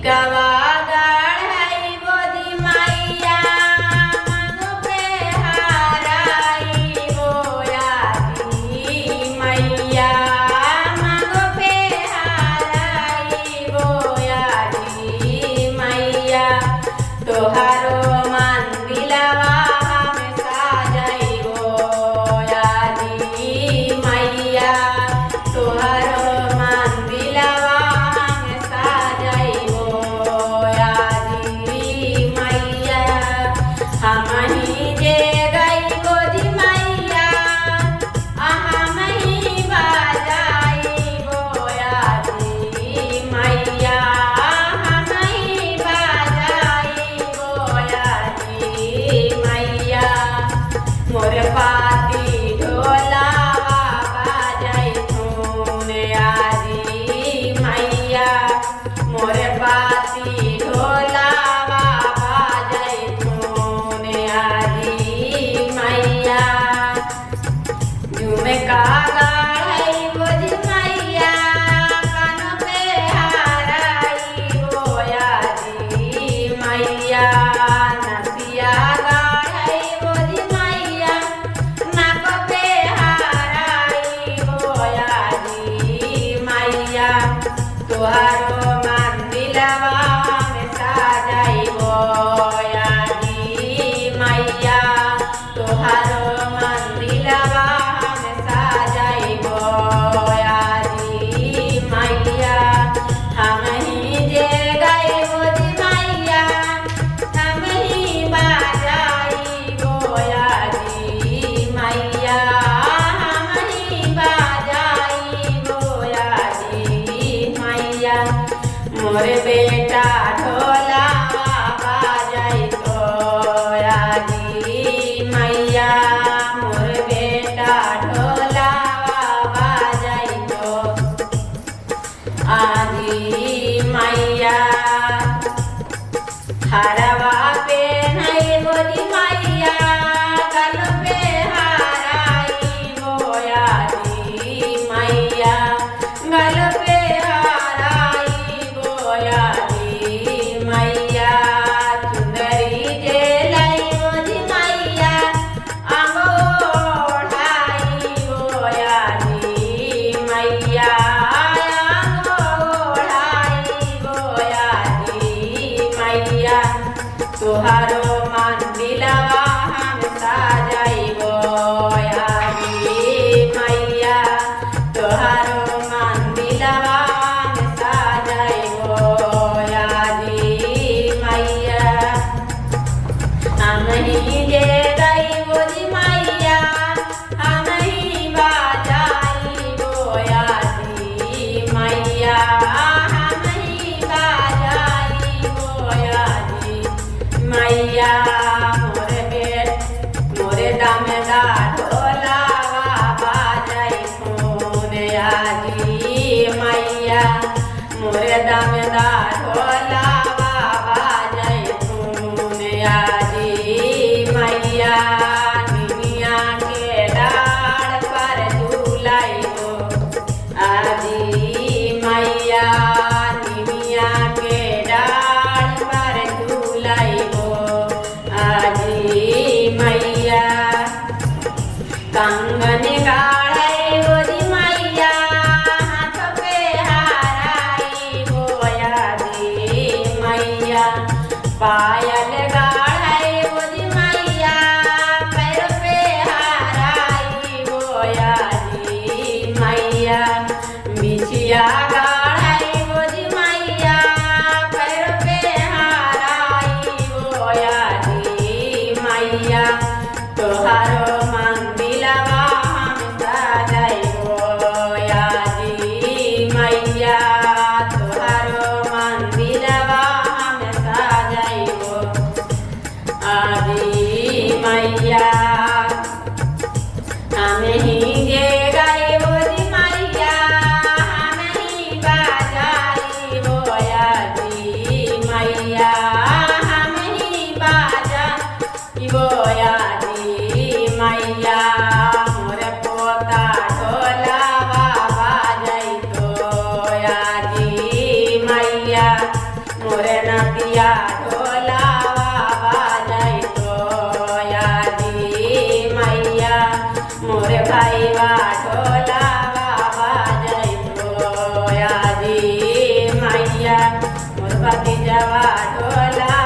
गवा गढ़ई बोधी मैया मनु पे हाराई बोयादी मैया मनु पे हाराई बोयादी मैया तोहारो मन दिलवा हम साजई बोयादी मैया तोहारो मन दिलवा हमही जे गई बोधी मैया हमही बाजाई बोयादी मैया हमही बाजाई बोयादी मैया मोर पाती ढोलावा बाजाई धून आदी मैया मोर पाती ढोलावा का गाढ़ई बोधी मैया कान पे हाराई बोयादी मैया नसिया गाढ़ई बोधी मैया नाक पे हाराई बोयादी मैया तोहारो मन दिलवा में साजाई बोयादी मैया तोहारो मन दिलवा मोरे बेटा ढोलावा बाजाई बोयादी मैया मोरे बेटा ढोलावा बाजाई आदी मैया हरवा पे नहीं बोधी मैया गल पे हाराई बोयादी मैया गल पे मैया चुंदरी जे लाई बोधी मैया अंगोढ़ाई बोयादी मैया अंगोढ़ाई बोयादी मैया तोहारो मन दिलवा हम साजाई बोयादी मैया तोहारो मन दिलवा हमही जे गई बोधी मैया हमही बाजाई बोयादी मैया हमही बाजाई बोयादी मैया मोरे दामदा ढोलावा बाजाई धून आदी मैया मोरे दामदा ढोलावा बाजाई धून आदी मैया निमिया के डाढ़ पर झूलाई हो आदि मैया निमिया के डाढ़ पर झूलाई हो आदि मैया कंगन गाढ़ई बोधी मैया हाथ पे हाराई बोयादी मैया पायल गाढ़ई बोधी मैया पैर पे हाराई बोयादी मैया बिछिया गाढ़ई बोधी मैया पैर पे हाराई बोयादी मैया तोहारो मन दिलवा हम साजाई बोयादी मैया तोहारो मन दिलवा हम साजाई भैया ढोलावा बाजैतो यादी मैया मोर भैया ढोलावा बाजैतो यादी मैया मोर भतीजवा ढोला